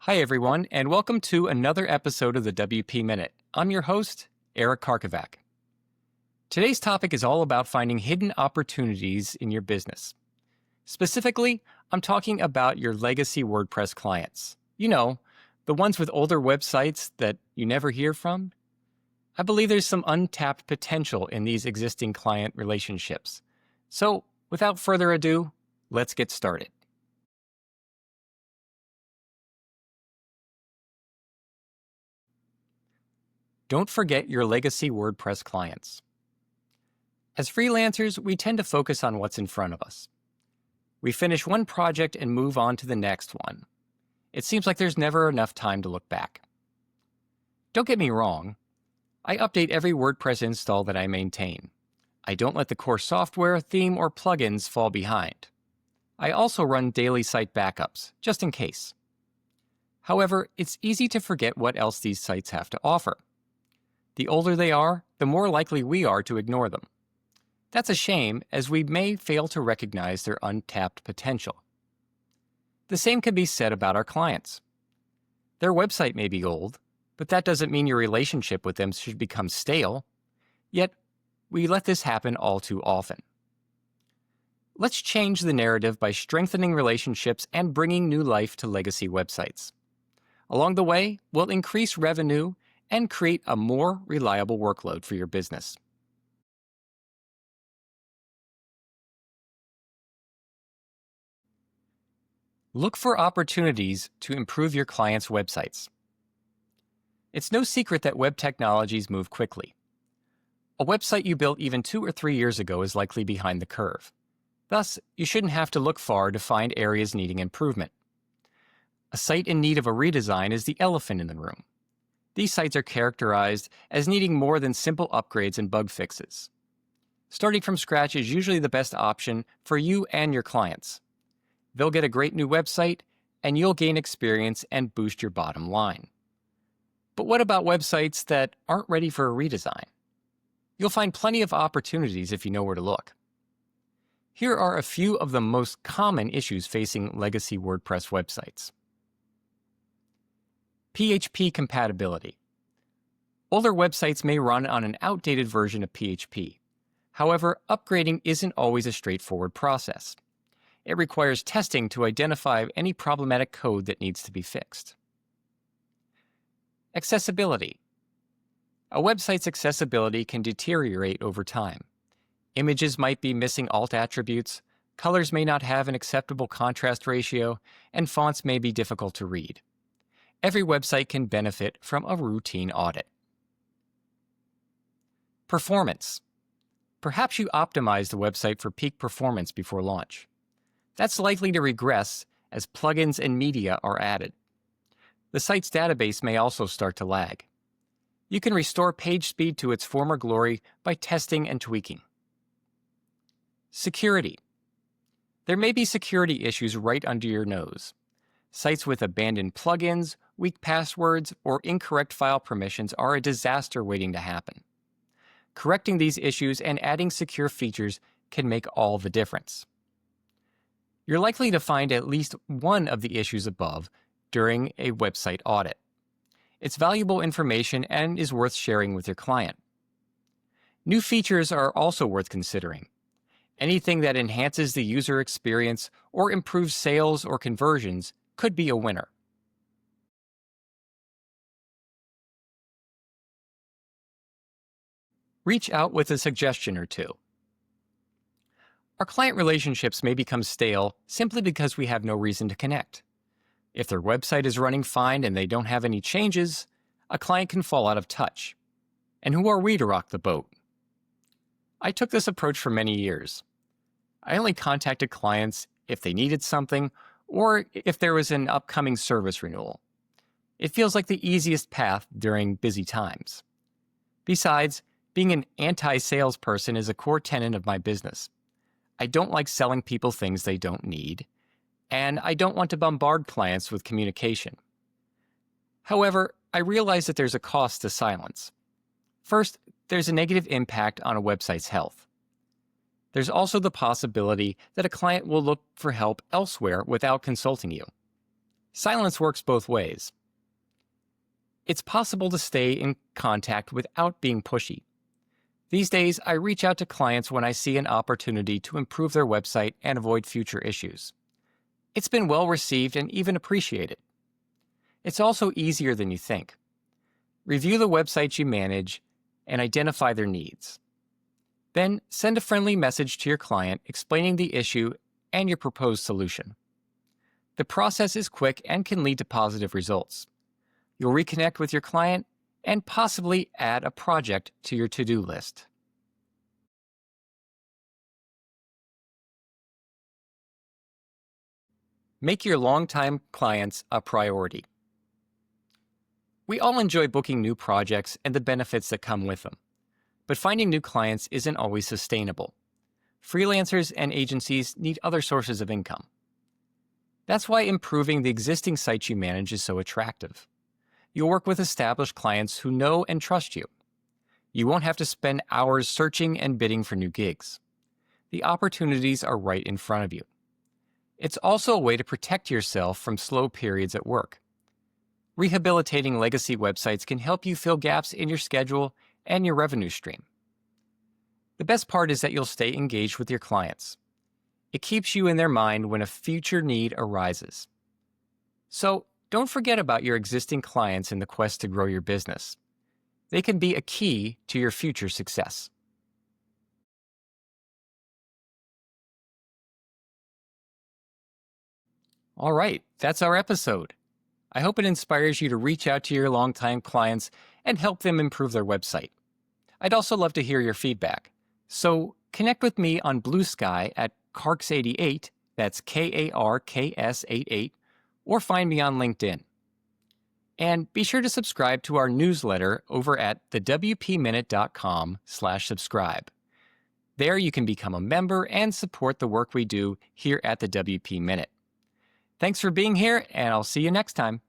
Hi, everyone, and welcome to another episode of the WP Minute. I'm your host, Eric Karkovac. Today's topic is all about finding hidden opportunities in your business. Specifically, I'm talking about your legacy WordPress clients. You know, the ones with older websites that you never hear from. I believe there's some untapped potential in these existing client relationships. So, without further ado, let's get started. Don't forget your legacy WordPress clients. As freelancers, we tend to focus on what's in front of us. We finish one project and move on to the next one. It seems like there's never enough time to look back. Don't get me wrong. I update every WordPress install that I maintain. I don't let the core software, theme, or plugins fall behind. I also run daily site backups, just in case. However, it's easy to forget what else these sites have to offer. The older they are, the more likely we are to ignore them. That's a shame, as we may fail to recognize their untapped potential. The same can be said about our clients. Their website may be old, but that doesn't mean your relationship with them should become stale. Yet, we let this happen all too often. Let's change the narrative by strengthening relationships and bringing new life to legacy websites. Along the way, we'll increase revenue and create a more reliable workload for your business. Look for opportunities to improve your clients' websites. It's no secret that web technologies move quickly. A website you built even 2 or 3 years ago is likely behind the curve. Thus, you shouldn't have to look far to find areas needing improvement. A site in need of a redesign is the elephant in the room. These sites are characterized as needing more than simple upgrades and bug fixes. Starting from scratch is usually the best option for you and your clients. They'll get a great new website, and you'll gain experience and boost your bottom line. But what about websites that aren't ready for a redesign? You'll find plenty of opportunities if you know where to look. Here are a few of the most common issues facing legacy WordPress websites. PHP compatibility. Older websites may run on an outdated version of PHP. However, upgrading isn't always a straightforward process. It requires testing to identify any problematic code that needs to be fixed. Accessibility. A website's accessibility can deteriorate over time. Images might be missing alt attributes, colors may not have an acceptable contrast ratio, and fonts may be difficult to read. Every website can benefit from a routine audit. Performance. Perhaps you optimized the website for peak performance before launch. That's likely to regress as plugins and media are added. The site's database may also start to lag. You can restore page speed to its former glory by testing and tweaking. Security. There may be security issues right under your nose. Sites with abandoned plugins, weak passwords, or incorrect file permissions are a disaster waiting to happen. Correcting these issues and adding secure features can make all the difference. You're likely to find at least one of the issues above during a website audit. It's valuable information and is worth sharing with your client. New features are also worth considering. Anything that enhances the user experience or improves sales or conversions could be a winner. Reach out with a suggestion or two. Our client relationships may become stale simply because we have no reason to connect. If their website is running fine and they don't have any changes, a client can fall out of touch. And who are we to rock the boat? I took this approach for many years. I only contacted clients if they needed something or if there was an upcoming service renewal. It feels like the easiest path during busy times. Besides, being an anti-salesperson is a core tenet of my business. I don't like selling people things they don't need, and I don't want to bombard clients with communication. However, I realize that there's a cost to silence. First, there's a negative impact on a website's health. There's also the possibility that a client will look for help elsewhere without consulting you. Silence works both ways. It's possible to stay in contact without being pushy. These days, I reach out to clients when I see an opportunity to improve their website and avoid future issues. It's been well received and even appreciated. It's also easier than you think. Review the websites you manage and identify their needs. Then send a friendly message to your client explaining the issue and your proposed solution. The process is quick and can lead to positive results. You'll reconnect with your client and possibly add a project to your to-do list. Make your longtime clients a priority. We all enjoy booking new projects and the benefits that come with them. But finding new clients isn't always sustainable. Freelancers and agencies need other sources of income. That's why improving the existing sites you manage is so attractive. You'll work with established clients who know and trust you. You won't have to spend hours searching and bidding for new gigs. The opportunities are right in front of you. It's also a way to protect yourself from slow periods at work. Rehabilitating legacy websites can help you fill gaps in your schedule and your revenue stream. The best part is that you'll stay engaged with your clients. It keeps you in their mind when a future need arises. So, don't forget about your existing clients in the quest to grow your business. They can be a key to your future success. All right, that's our episode. I hope it inspires you to reach out to your longtime clients and help them improve their website. I'd also love to hear your feedback. So connect with me on Blue Sky at Karks88, that's Karks88, or find me on LinkedIn. And be sure to subscribe to our newsletter over at thewpminute.com/subscribe. There you can become a member and support the work we do here at the WP Minute. Thanks for being here, and I'll see you next time.